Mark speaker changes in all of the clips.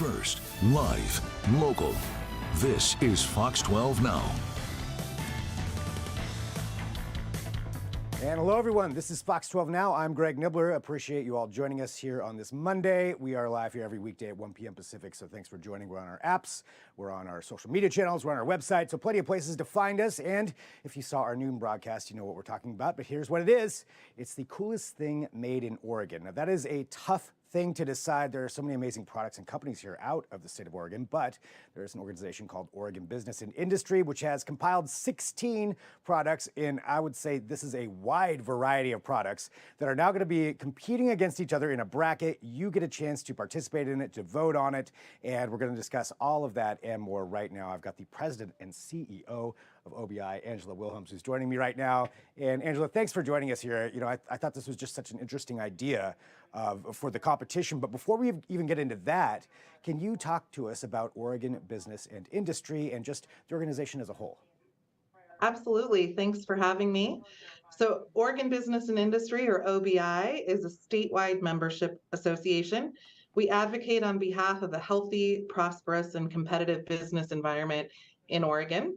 Speaker 1: first, live, local. This is Fox 12 Now.
Speaker 2: And hello, everyone. This is Fox 12 Now. I'm Greg Nibbler. Appreciate you all joining us here on this Monday. We are live here every weekday at 1 p.m. Pacific, so thanks for joining. We're on our apps, we're on our social media channels, we're on our website, so plenty of places to find us. And if you saw our noon broadcast, you know what we're talking about, but here's what it is. It's the coolest thing made in Oregon. Now, that is a tough thing to decide. There are so many amazing products and companies here out of the state of Oregon, but there is an organization called Oregon Business and Industry, which has compiled 16 products in, I would say this is a wide variety of products that are now going to be competing against each other in a bracket. You get a chance to participate in it, to vote on it, and we're going to discuss all of that and more right now. I've got the president and CEO of OBI, Angela Wilhemls, who's joining me right now. And Angela, thanks for joining us here. You know, I thought this was just such an interesting idea for the competition. But before we even get into that, can you talk to us about Oregon Business and Industry and just the organization as a whole?
Speaker 3: Absolutely. Thanks for having me. So Oregon Business and Industry, or OBI, is a statewide membership association. We advocate on behalf of a healthy, prosperous, and competitive business environment in Oregon.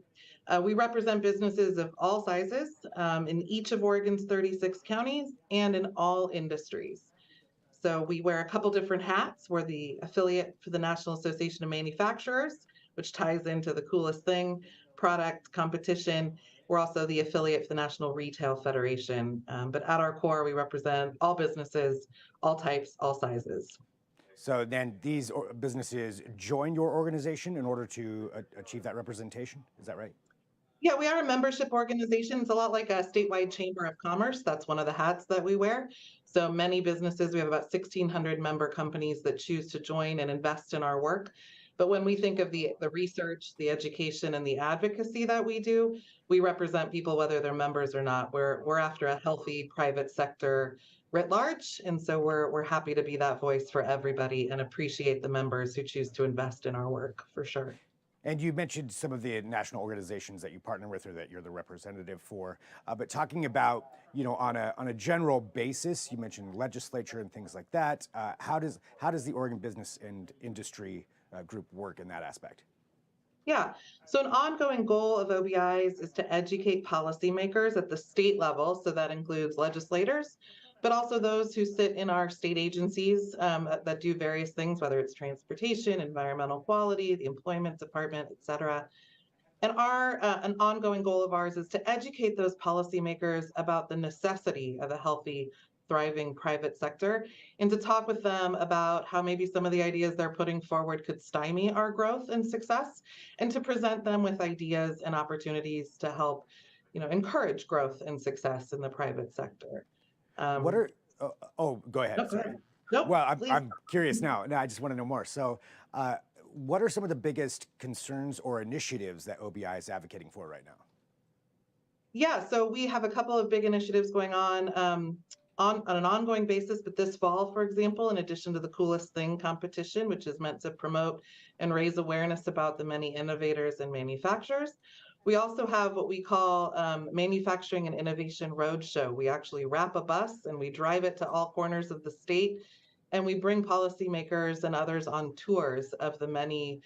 Speaker 3: We represent businesses of all sizes in each of Oregon's 36 counties and in all industries. So we wear a couple different hats. We're the affiliate for the National Association of Manufacturers, which ties into the coolest thing, product competition. We're also the affiliate for the National Retail Federation. But at our core, we represent all businesses, all types, all sizes.
Speaker 2: So then these businesses join your organization in order to achieve that representation. Is that right?
Speaker 3: Yeah, we are a membership organization. It's a lot like a statewide chamber of commerce. That's one of the hats that we wear. So many businesses, we have about 1,600 member companies that choose to join and invest in our work. But when we think of the research, the education, and the advocacy that we do, we represent people whether they're members or not. We're after a healthy private sector writ large, and so we're happy to be that voice for everybody and appreciate the members who choose to invest in our work, for sure.
Speaker 2: And you mentioned some of the national organizations that you partner with or that you're the representative for. But talking about, you know, on a general basis, you mentioned legislature and things like that. How does the Oregon Business and Industry group work in that aspect?
Speaker 3: Yeah, so an ongoing goal of OBIs is to educate policymakers at the state level. So that includes legislators, but also those who sit in our state agencies that do various things, whether it's transportation, environmental quality, the employment department, et cetera. And an ongoing goal of ours is to educate those policymakers about the necessity of a healthy, thriving private sector and to talk with them about how maybe some of the ideas they're putting forward could stymie our growth and success, and to present them with ideas and opportunities to help, you know, encourage growth and success in the private sector.
Speaker 2: What are, go ahead.
Speaker 3: No, go ahead. Nope,
Speaker 2: well,
Speaker 3: please.
Speaker 2: I'm curious now. No, I just want to know more. So what are some of the biggest concerns or initiatives that OBI is advocating for right now?
Speaker 3: Yeah, so we have a couple of big initiatives going on an ongoing basis, but this fall, for example, in addition to the Coolest Thing competition, which is meant to promote and raise awareness about the many innovators and manufacturers, we also have what we call Manufacturing and Innovation Roadshow. We actually wrap a bus and we drive it to all corners of the state, and we bring policymakers and others on tours of the many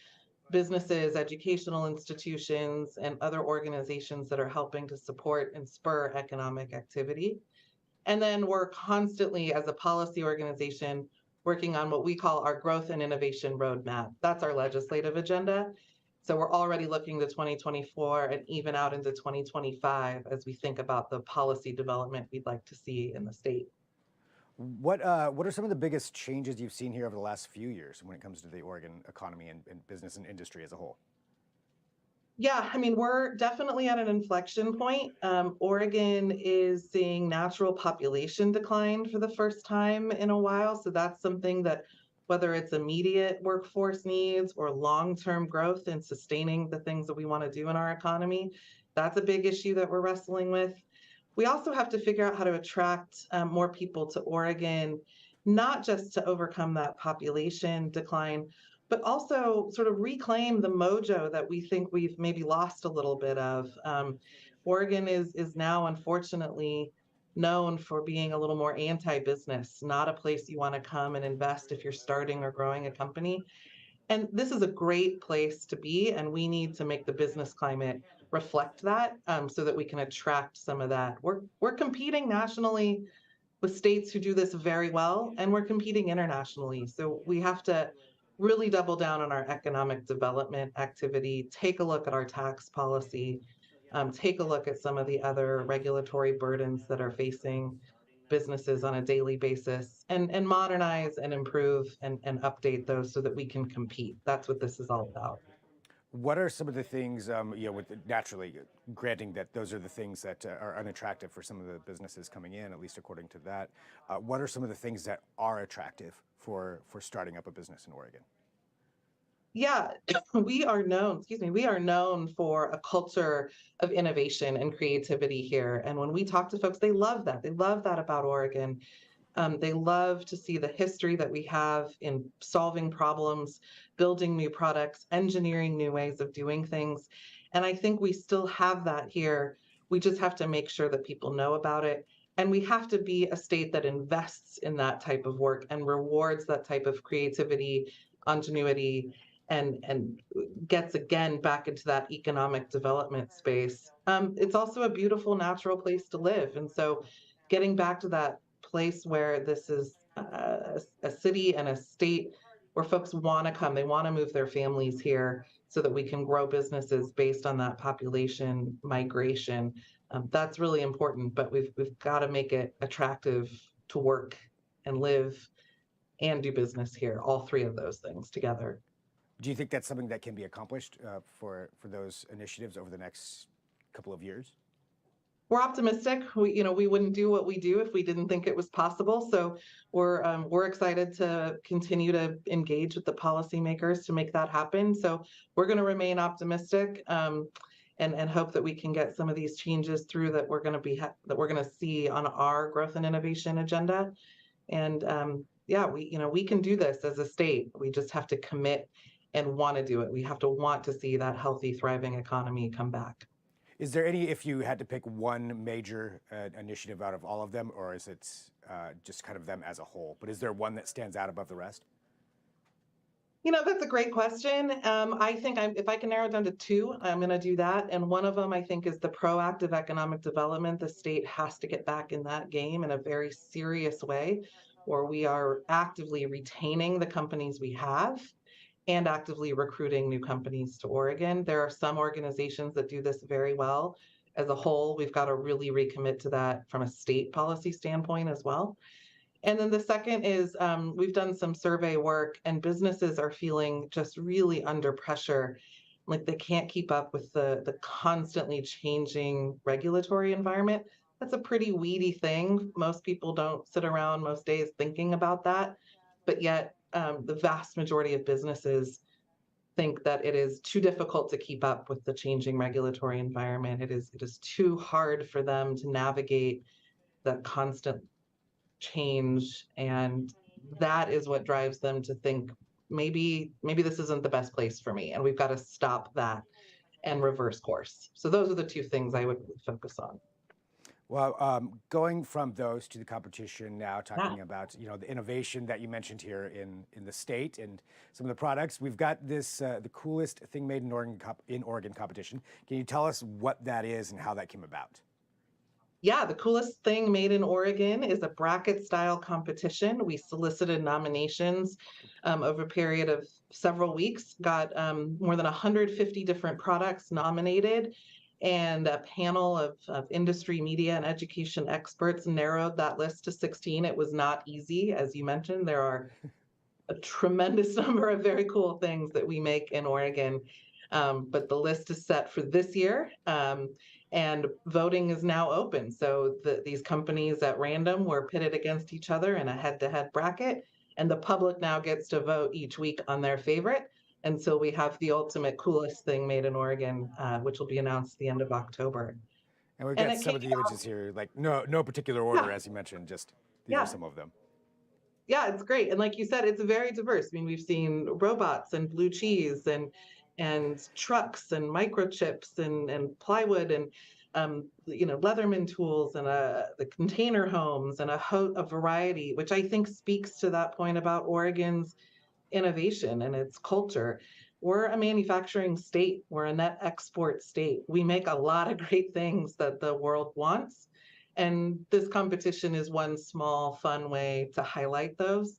Speaker 3: businesses, educational institutions, and other organizations that are helping to support and spur economic activity. And then we're constantly, as a policy organization, working on what we call our growth and innovation roadmap. That's our legislative agenda. So we're already looking to 2024 and even out into 2025 as we think about the policy development we'd like to see in the state.
Speaker 2: What are some of the biggest changes you've seen here over the last few years when it comes to the Oregon economy and business and industry as a whole?
Speaker 3: Yeah, I mean, we're definitely at an inflection point. Oregon is seeing natural population decline for the first time in a while. So that's something that, whether it's immediate workforce needs or long-term growth and sustaining the things that we want to do in our economy, that's a big issue that we're wrestling with. We also have to figure out how to attract more people to Oregon, not just to overcome that population decline, but also sort of reclaim the mojo that we think we've maybe lost a little bit of. Oregon is now, unfortunately, known for being a little more anti-business, not a place you want to come and invest if you're starting or growing a company. And this is a great place to be, and we need to make the business climate reflect that, so that we can attract some of that. We're competing nationally with states who do this very well, and we're competing internationally. So we have to really double down on our economic development activity, take a look at our tax policy, take a look at some of the other regulatory burdens that are facing businesses on a daily basis, and modernize and improve and update those so that we can compete. That's what this is all about.
Speaker 2: What are some of the things, with naturally granting that those are the things that are unattractive for some of the businesses coming in, at least according to that. What are some of the things that are attractive for starting up a business in Oregon?
Speaker 3: Yeah, we are known for a culture of innovation and creativity here. And when we talk to folks, they love that. They love that about Oregon. They love to see the history that we have in solving problems, building new products, engineering new ways of doing things. And I think we still have that here. We just have to make sure that people know about it. And we have to be a state that invests in that type of work and rewards that type of creativity, ingenuity, and gets again back into that economic development space. It's also a beautiful natural place to live. And so getting back to that place where this is a city and a state where folks want to come, they want to move their families here so that we can grow businesses based on that population migration. That's really important, but we've got to make it attractive to work and live and do business here, all three of those things together.
Speaker 2: Do you think that's something that can be accomplished for those initiatives over the next couple of years?
Speaker 3: We're optimistic. We wouldn't do what we do if we didn't think it was possible. So we're excited to continue to engage with the policymakers to make that happen. So we're going to remain optimistic, and hope that we can get some of these changes through that we're going to see on our growth and innovation agenda. And yeah, we can do this as a state. We just have to commit and want to do it. We have to want to see that healthy, thriving economy come back.
Speaker 2: Is there any, if you had to pick one major initiative out of all of them, or is it just kind of them as a whole? But is there one that stands out above the rest?
Speaker 3: That's a great question. I think if I can narrow it down to two, I'm going to do that. And one of them, I think, is the proactive economic development. The state has to get back in that game in a very serious way, where we are actively retaining the companies we have and actively recruiting new companies to Oregon. There are some organizations that do this very well. As a whole, we've got to really recommit to that from a state policy standpoint as well. And then the second is we've done some survey work, and businesses are feeling just really under pressure. Like they can't keep up with the constantly changing regulatory environment. That's a pretty weedy thing. Most people don't sit around most days thinking about that. But yet the vast majority of businesses think that it is too difficult to keep up with the changing regulatory environment. It is too hard for them to navigate the constant change, and that is what drives them to think maybe this isn't the best place for me, and we've got to stop that and reverse course. So those are the two things I would focus on.
Speaker 2: Well, going from those to the competition now, talking about the innovation that you mentioned here in the state and some of the products, we've got this the coolest thing made in Oregon competition. Can you tell us what that is and how that came about?
Speaker 3: Yeah, the coolest thing made in Oregon is a bracket style competition. We solicited nominations over a period of several weeks, got more than 150 different products nominated, and a panel of industry, media, and education experts narrowed that list to 16. It was not easy. As you mentioned, there are a tremendous number of very cool things that we make in Oregon. But the list is set for this year. And voting is now open. So these companies at random were pitted against each other in a head-to-head bracket, and the public now gets to vote each week on their favorite. And so we have the ultimate coolest thing made in Oregon, which will be announced at the end of October.
Speaker 2: And we've got some of the images here, like no particular order, as you mentioned, just these are some of them.
Speaker 3: Yeah, it's great. And like you said, it's very diverse. I mean, we've seen robots and blue cheese and trucks and microchips and plywood and Leatherman tools and the container homes and a variety, which I think speaks to that point about Oregon's innovation and its culture. We're a manufacturing state. We're a net export state. We make a lot of great things that the world wants. And this competition is one small, fun way to highlight those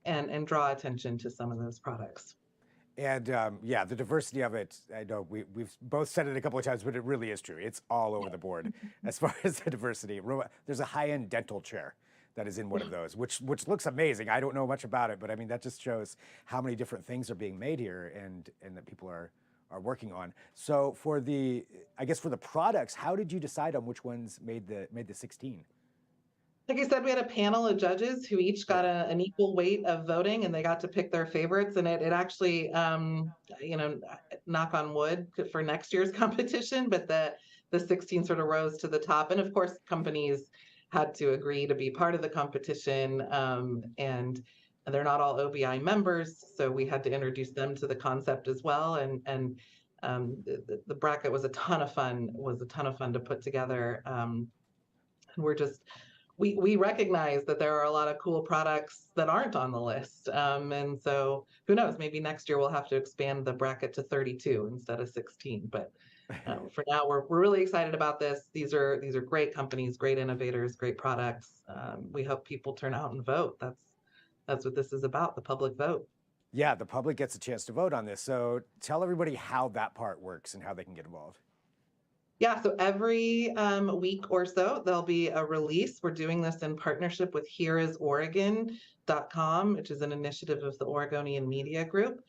Speaker 3: and draw attention to some of those products.
Speaker 2: And yeah, the diversity of it, I know we've both said it a couple of times, but it really is true. It's all over the board as far as the diversity. There's a high-end dental chair that is in one of those, which looks amazing. I don't know much about it, but I mean, that just shows how many different things are being made here and that people are working on. So for I guess for the products, how did you decide on which ones made the 16?
Speaker 3: Like I said, we had a panel of judges who each got an equal weight of voting, and they got to pick their favorites. And it actually, you know, knock on wood for next year's competition, but the 16 sort of rose to the top. And of course, companies had to agree to be part of the competition, and they're not all OBI members, so we had to introduce them to the concept as well. And the bracket was a ton of fun. To put together. And we're just we recognize that there are a lot of cool products that aren't on the list. And so who knows, maybe next year we'll have to expand the bracket to 32 instead of 16. But for now, we're really excited about this. These are great companies, great innovators, great products. We hope people turn out and vote. That's what this is about, the public vote.
Speaker 2: Yeah, the public gets a chance to vote on this. So tell everybody how that part works and how they can get involved.
Speaker 3: Yeah, so every week or so, there'll be a release. We're doing this in partnership with hereisoregon.com, which is an initiative of the Oregonian Media Group.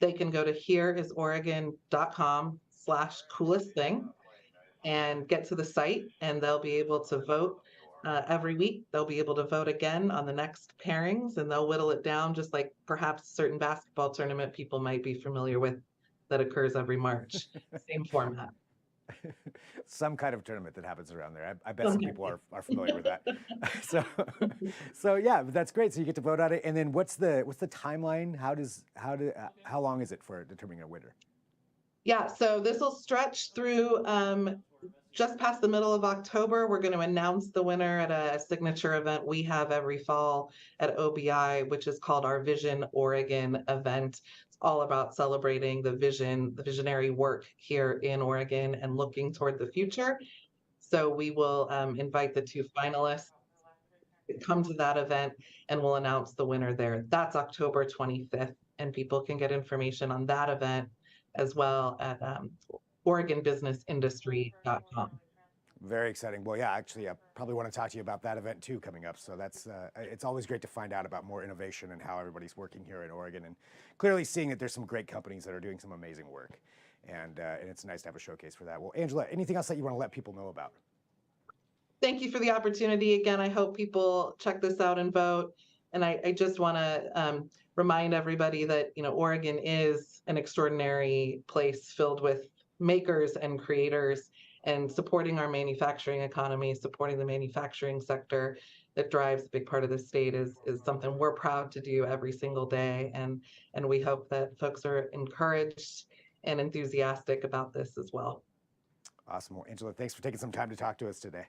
Speaker 3: They can go to hereisoregon.com/coolest thing and get to the site, and they'll be able to vote every week. They'll be able to vote again on the next pairings, and they'll whittle it down just like perhaps a certain basketball tournament people might be familiar with that occurs every March. Same format.
Speaker 2: Some kind of tournament that happens around there. I bet some people are familiar with that. So yeah, that's great. So you get to vote on it, and then what's the timeline? How long is it for determining a winner?
Speaker 3: Yeah, so this will stretch through just past the middle of October. We're going to announce the winner at a signature event we have every fall at OBI, which is called our Vision Oregon event. It's all about celebrating the visionary work here in Oregon and looking toward the future. So we will invite the two finalists to come to that event, and we'll announce the winner there. That's October 25th, and people can get information on that event as well at OregonBusinessIndustry.com.
Speaker 2: Very exciting. Well, yeah, actually, I probably want to talk to you about that event too coming up. So that's it's always great to find out about more innovation and how everybody's working here in Oregon, and clearly seeing that there's some great companies that are doing some amazing work, and it's nice to have a showcase for that. Well, Angela, anything else that you want to let people know about?
Speaker 3: Thank you for the opportunity. Again, I hope people check this out and vote. And I just want to remind everybody that, you know, Oregon is an extraordinary place filled with makers and creators, and supporting our manufacturing economy, supporting the manufacturing sector that drives a big part of the state is something we're proud to do every single day. And we hope that folks are encouraged and enthusiastic about this as well.
Speaker 2: Awesome. Well, Angela, thanks for taking some time to talk to us today.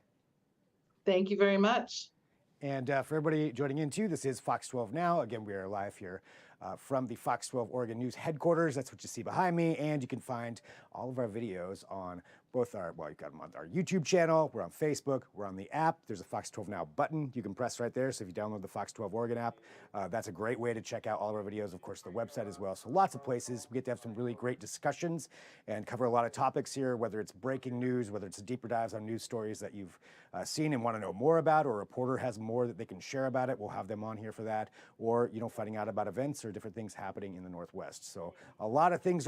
Speaker 3: Thank you very much.
Speaker 2: And for everybody joining in too, this is Fox 12 Now. Again, we are live here from the Fox 12 Oregon News headquarters. That's what you see behind me. And you can find all of our videos on both you've got them on our YouTube channel. We're on Facebook. We're on the app. There's a Fox 12 Now button you can press right there. So if you download the Fox 12 Oregon app, that's a great way to check out all of our videos. Of course, the website as well. So lots of places. We get to have some really great discussions and cover a lot of topics here, whether it's breaking news, whether it's deeper dives on news stories that you've seen and want to know more about, or a reporter has more that they can share about it. We'll have them on here for that. Or, you know, finding out about events or different things happening in the Northwest. So a lot of things right